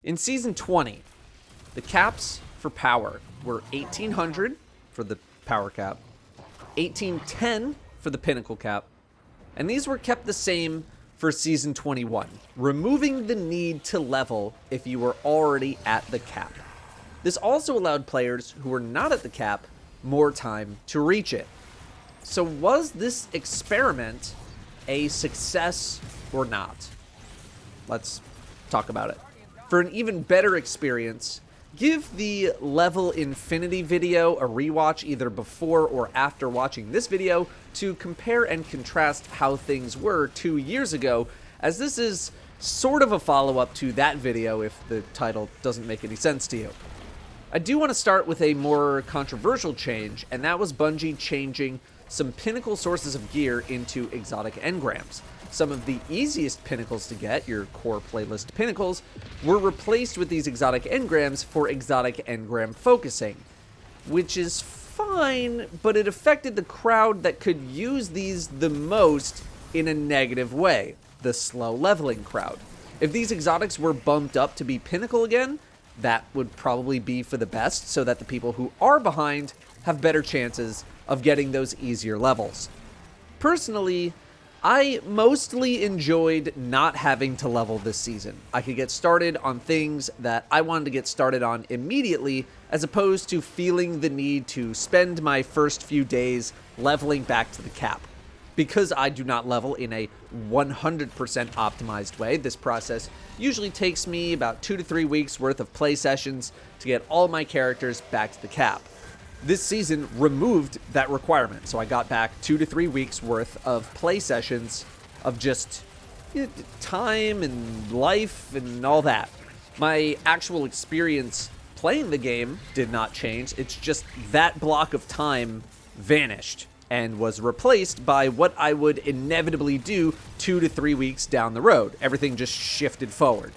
In Season 20, the caps for power were 1800 for the power cap, 1810 for the Pinnacle cap, and these were kept the same for Season 21, removing the need to level if you were already at the cap. This also allowed players who were not at the cap more time to reach it. So was this experiment a success or not? Let's talk about it. For an even better experience, give the Level Infinity video a rewatch either before or after watching this video to compare and contrast how things were 2 years ago, as this is sort of a follow-up to that video if the title doesn't make any sense to you. I do want to start with a more controversial change, and that was Bungie changing some Pinnacle sources of gear into exotic engrams. Some of the easiest Pinnacles to get, your core playlist Pinnacles, were replaced with these exotic engrams for exotic engram focusing, which is fine, but it affected the crowd that could use these the most in a negative way, the slow leveling crowd. If these exotics were bumped up to be Pinnacle again, that would probably be for the best, so that the people who are behind have better chances of getting those easier levels. Personally, I mostly enjoyed not having to level this season. I could get started on things that I wanted to get started on immediately, as opposed to feeling the need to spend my first few days leveling back to the cap. Because I do not level in a 100% optimized way, this process usually takes me about 2 to 3 weeks worth of play sessions to get all my characters back to the cap. This season removed that requirement, so I got back 2 to 3 weeks worth of play sessions of just time and life and all that. My actual experience playing the game did not change, it's just that block of time vanished and was replaced by what I would inevitably do 2 to 3 weeks down the road. Everything just shifted forward.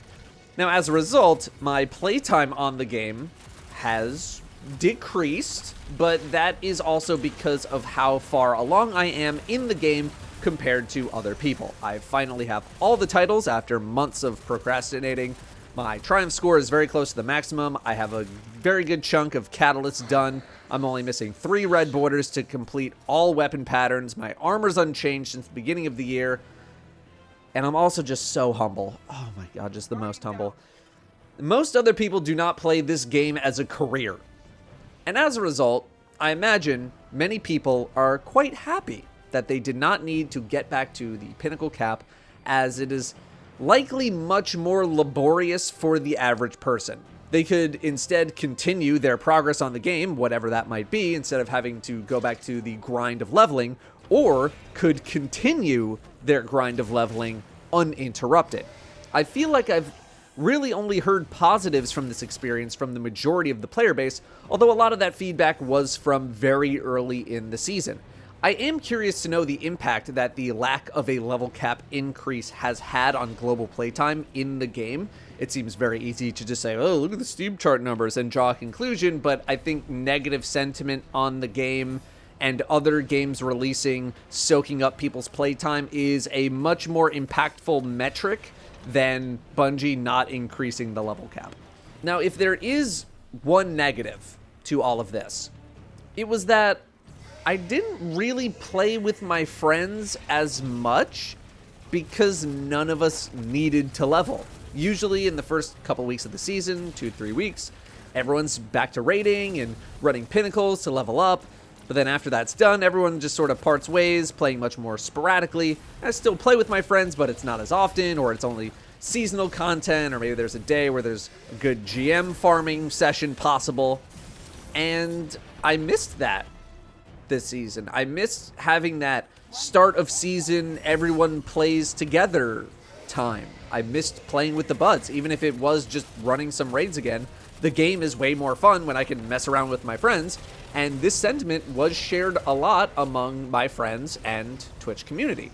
Now, as a result, my playtime on the game has decreased, but that is also because of how far along I am in the game compared to other people. I finally have all the titles after months of procrastinating. My triumph score is very close to the maximum. I have a very good chunk of catalysts done. I'm only missing 3 red borders to complete all weapon patterns. My armor's unchanged since the beginning of the year. And I'm also just so humble. Oh my god, just the most humble. Most other people do not play this game as a career. And as a result, I imagine many people are quite happy that they did not need to get back to the Pinnacle cap, as it is likely much more laborious for the average person. They could instead continue their progress on the game, whatever that might be, instead of having to go back to the grind of leveling, or could continue their grind of leveling uninterrupted. I feel like I've really only heard positives from this experience from the majority of the player base, although a lot of that feedback was from very early in the season. I am curious to know the impact that the lack of a level cap increase has had on global playtime in the game. It seems very easy to just say, oh, look at the Steam chart numbers and draw a conclusion, but I think negative sentiment on the game and other games releasing, soaking up people's playtime is a much more impactful metric than Bungie not increasing the level cap. Now, if there is one negative to all of this, it was that I didn't really play with my friends as much because none of us needed to level. Usually in the first couple weeks of the season, 2-3 weeks, everyone's back to raiding and running pinnacles to level up. But then after that's done, everyone just sort of parts ways, playing much more sporadically. I still play with my friends, but it's not as often, or it's only seasonal content, or maybe there's a day where there's a good GM farming session possible. And I missed that this season. I missed having that start of season, everyone plays together time. I missed playing with the buds, even if it was just running some raids again. The game is way more fun when I can mess around with my friends, and this sentiment was shared a lot among my friends and Twitch community.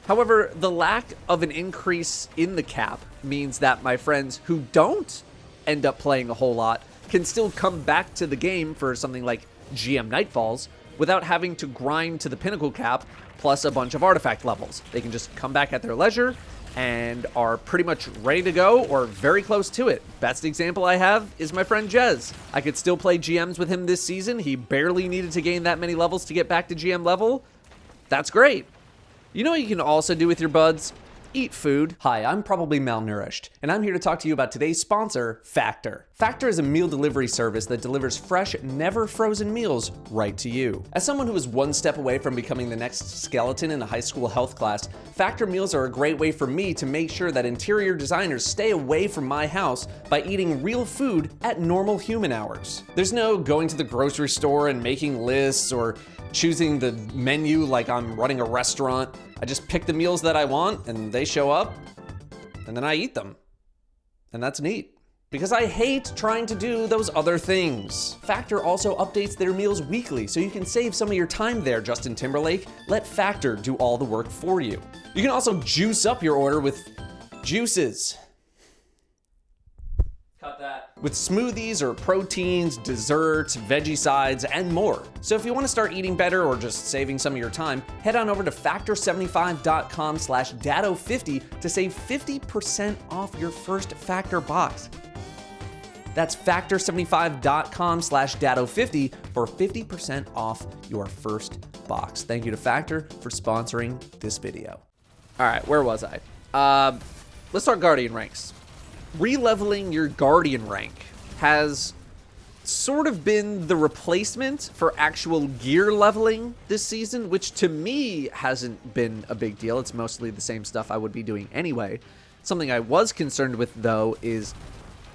However, the lack of an increase in the cap means that my friends who don't end up playing a whole lot can still come back to the game for something like GM Nightfalls without having to grind to the Pinnacle cap plus a bunch of artifact levels. They can just come back at their leisure and are pretty much ready to go or very close to it. Best example I have is my friend Jez. I could still play GMs with him this season. He barely needed to gain that many levels to get back to GM level. That's great. You know what you can also do with your buds? Eat food. Hi, I'm probably malnourished, and I'm here to talk to you about today's sponsor, Factor. Factor is a meal delivery service that delivers fresh, never frozen meals right to you. As someone who is one step away from becoming the next skeleton in a high school health class, Factor meals are a great way for me to make sure that interior designers stay away from my house by eating real food at normal human hours. There's no going to the grocery store and making lists or choosing the menu like I'm running a restaurant. I just pick the meals that I want and they show up and then I eat them. And that's neat. Because I hate trying to do those other things. Factor also updates their meals weekly, so you can save some of your time there, Justin Timberlake. Let Factor do all the work for you. You can also juice up your order with juices. Cut that. With smoothies or proteins, desserts, veggie sides, and more. So if you want to start eating better or just saving some of your time, head on over to factor75.com/Datto50 to save 50% off your first Factor box. That's factor75.com/Datto50 for 50% off your first box. Thank you to Factor for sponsoring this video. All right, where was I? Let's start Guardian ranks. Re-leveling your Guardian rank has sort of been the replacement for actual gear leveling this season, which to me hasn't been a big deal. It's mostly the same stuff I would be doing anyway. Something I was concerned with, though, is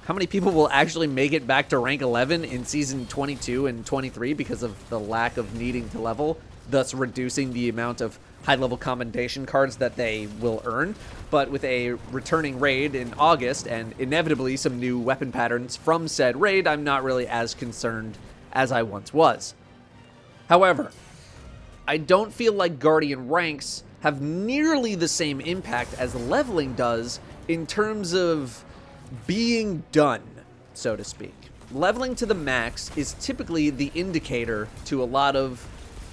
how many people will actually make it back to rank 11 in season 22 and 23 because of the lack of needing to level, thus reducing the amount of high-level commendation cards that they will earn. But with a returning raid in August and inevitably some new weapon patterns from said raid, I'm not really as concerned as I once was. However, I don't feel like Guardian ranks have nearly the same impact as leveling does in terms of being done, so to speak. Leveling to the max is typically the indicator to a lot of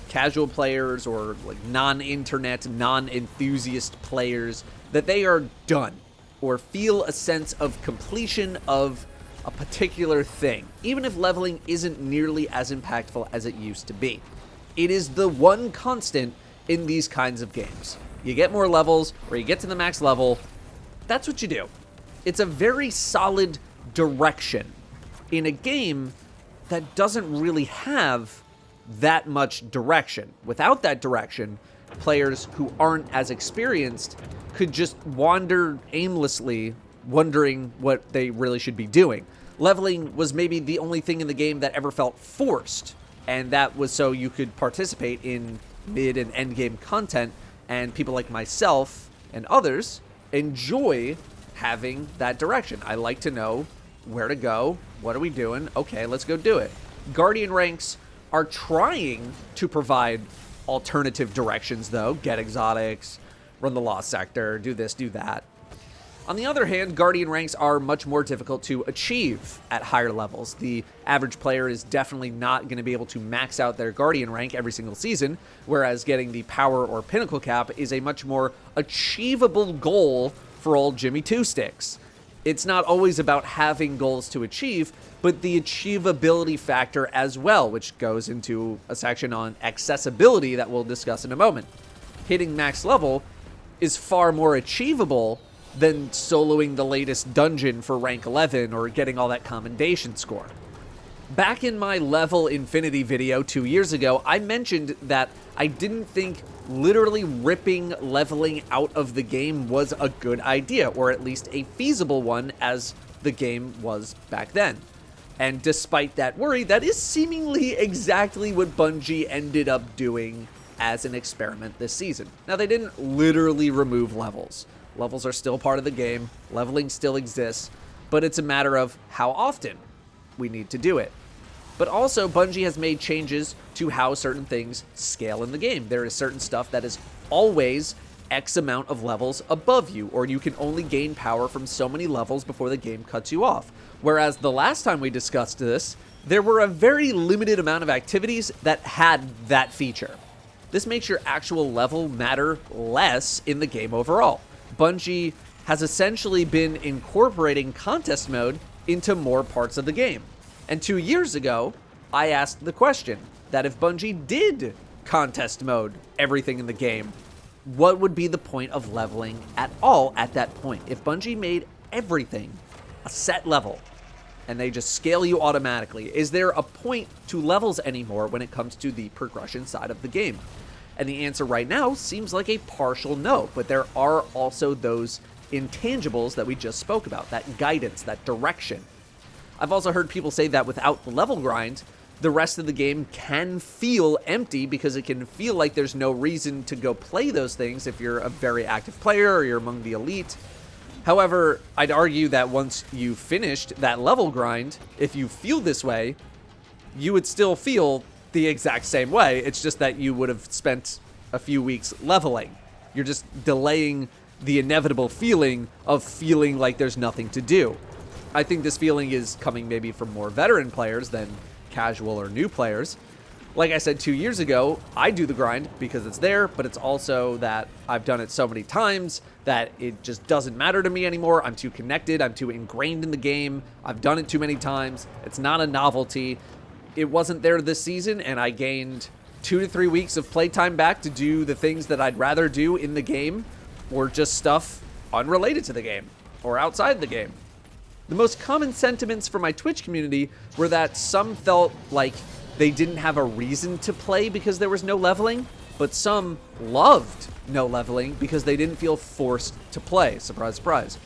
casual players or like non-internet, non-enthusiast players that they are done or feel a sense of completion of a particular thing, even if leveling isn't nearly as impactful as it used to be. It is the one constant in these kinds of games. You get more levels or you get to the max level, that's what you do. It's a very solid direction in a game that doesn't really have that much direction. Without that direction, players who aren't as experienced could just wander aimlessly, wondering what they really should be doing. Leveling was maybe the only thing in the game that ever felt forced, and that was so you could participate in mid and end game content, and people like myself and others enjoy having that direction. I like to know where to go, what are we doing, okay, let's go do it. Guardian ranks are trying to provide alternative directions, though. Get exotics, run the lost sector, do this, do that. On the other hand, Guardian ranks are much more difficult to achieve at higher levels. The average player is definitely not going to be able to max out their Guardian rank every single season, whereas getting the Power or Pinnacle cap is a much more achievable goal for old Jimmy Two Sticks. It's not always about having goals to achieve, but the achievability factor as well, which goes into a section on accessibility that we'll discuss in a moment. Hitting max level is far more achievable than soloing the latest dungeon for rank 11 or getting all that commendation score. Back in my level infinity video 2 years ago, I mentioned that I didn't think literally ripping leveling out of the game was a good idea, or at least a feasible one as the game was back then. And despite that worry, that is seemingly exactly what Bungie ended up doing as an experiment this season. Now, they didn't literally remove levels. Levels are still part of the game, leveling still exists, but it's a matter of how often we need to do it. But also, Bungie has made changes to how certain things scale in the game. There is certain stuff that is always X amount of levels above you, or you can only gain power from so many levels before the game cuts you off. Whereas the last time we discussed this, there were a very limited amount of activities that had that feature. This makes your actual level matter less in the game overall. Bungie has essentially been incorporating contest mode into more parts of the game. And 2 years ago, I asked the question that if Bungie did contest mode everything in the game, what would be the point of leveling at all at that point? If Bungie made everything a set level and they just scale you automatically, is there a point to levels anymore when it comes to the progression side of the game? And the answer right now seems like a partial no, but there are also those intangibles that we just spoke about, that guidance, that direction. I've also heard people say that without the level grind, the rest of the game can feel empty because it can feel like there's no reason to go play those things if you're a very active player or you're among the elite. However, I'd argue that once you finished that level grind, if you feel this way, you would still feel the exact same way. It's just that you would have spent a few weeks leveling. You're just delaying the inevitable feeling of feeling like there's nothing to do. I think this feeling is coming maybe from more veteran players than casual or new players. Like I said 2 years ago, I do the grind because it's there, but it's also that I've done it so many times that it just doesn't matter to me anymore. I'm too connected, I'm too ingrained in the game, I've done it too many times, it's not a novelty. It wasn't there this season, and I gained 2 to 3 weeks of playtime back to do the things that I'd rather do in the game, or just stuff unrelated to the game, or outside the game. The most common sentiments from my Twitch community were that some felt like they didn't have a reason to play because there was no leveling, but some loved no leveling because they didn't feel forced to play. Surprise, surprise.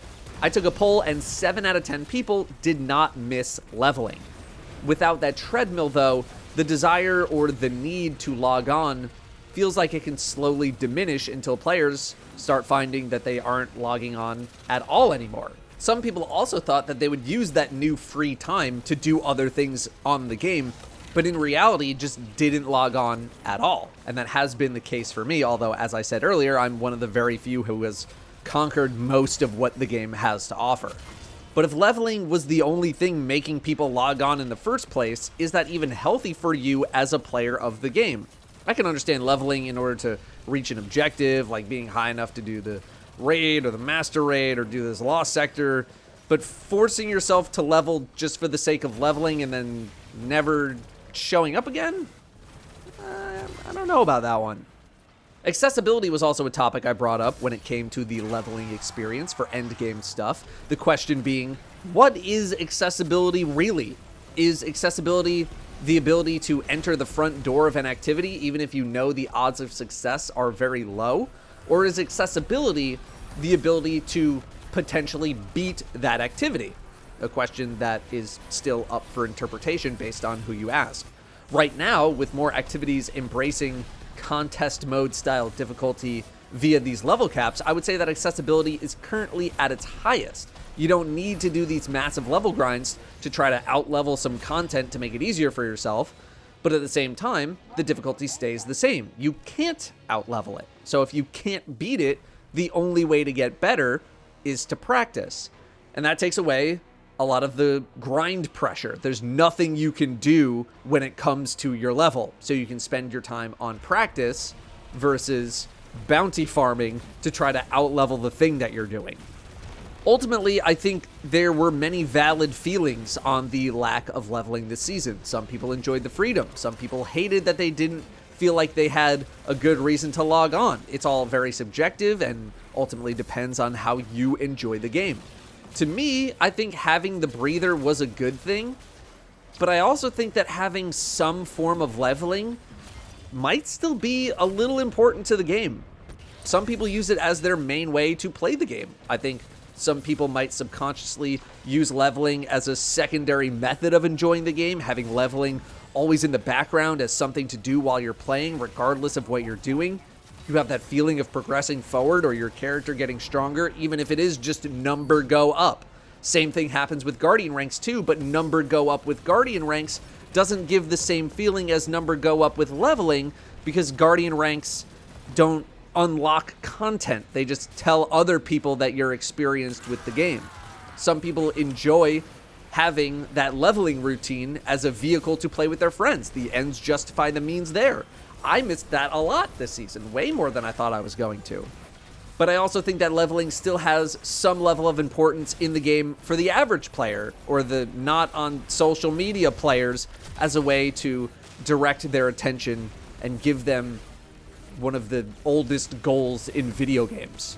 I took a poll and 7 out of 10 people did not miss leveling. Without that treadmill, though, the desire or the need to log on feels like it can slowly diminish until players start finding that they aren't logging on at all anymore. Some people also thought that they would use that new free time to do other things on the game, but in reality just didn't log on at all. And that has been the case for me, although as I said earlier, I'm one of the very few who has conquered most of what the game has to offer. But if leveling was the only thing making people log on in the first place, is that even healthy for you as a player of the game? I can understand leveling in order to reach an objective, like being high enough to do the raid or the master raid or do this lost sector, but forcing yourself to level just for the sake of leveling and then never showing up again? I don't know about that one. Accessibility was also a topic I brought up when it came to the leveling experience for endgame stuff. The question being, what is accessibility really? Is accessibility the ability to enter the front door of an activity even if you know the odds of success are very low? Or is accessibility the ability to potentially beat that activity? A question that is still up for interpretation based on who you ask. Right now, with more activities embracing contest mode style difficulty via these level caps, I would say that accessibility is currently at its highest. You don't need to do these massive level grinds to try to out-level some content to make it easier for yourself, but at the same time, the difficulty stays the same. You can't out-level it. So if you can't beat it, the only way to get better is to practice. And that takes away a lot of the grind pressure. There's nothing you can do when it comes to your level. So you can spend your time on practice versus bounty farming to try to out-level the thing that you're doing. Ultimately, I think there were many valid feelings on the lack of leveling this season. Some people enjoyed the freedom. Some people hated that they didn't feel like they had a good reason to log on. It's all very subjective and ultimately depends on how you enjoy the game. To me, I think having the breather was a good thing, but I also think that having some form of leveling might still be a little important to the game. Some people use it as their main way to play the game. I think some people might subconsciously use leveling as a secondary method of enjoying the game, having leveling always in the background as something to do while you're playing, regardless of what you're doing. You have that feeling of progressing forward or your character getting stronger, even if it is just number go up. Same thing happens with Guardian ranks too, but number go up with Guardian ranks doesn't give the same feeling as number go up with leveling, because Guardian ranks don't unlock content. They just tell other people that you're experienced with the game. Some people enjoy having that leveling routine as a vehicle to play with their friends. The ends justify the means there. I missed that a lot this season, way more than I thought I was going to. But I also think that leveling still has some level of importance in the game for the average player or the not on social media players as a way to direct their attention and give them one of the oldest goals in video games.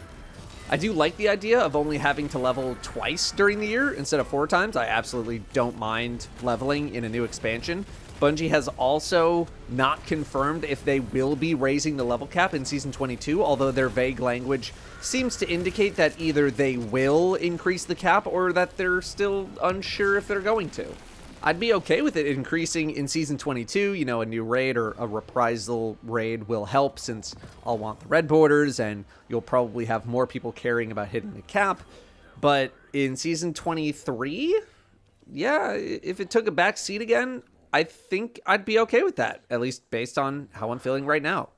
I do like the idea of only having to level twice during the year instead of 4 times. I absolutely don't mind leveling in a new expansion. Bungie has also not confirmed if they will be raising the level cap in Season 22, although their vague language seems to indicate that either they will increase the cap or that they're still unsure if they're going to. I'd be okay with it increasing in Season 22. You know, a new raid or a reprisal raid will help since I'll want the red borders and you'll probably have more people caring about hitting the cap. But in Season 23, yeah, if it took a back seat again, I think I'd be okay with that, at least based on how I'm feeling right now.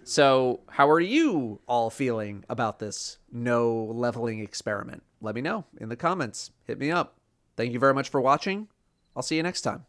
So how are you all feeling about this no leveling experiment? Let me know in the comments. Hit me up. Thank you very much for watching. I'll see you next time.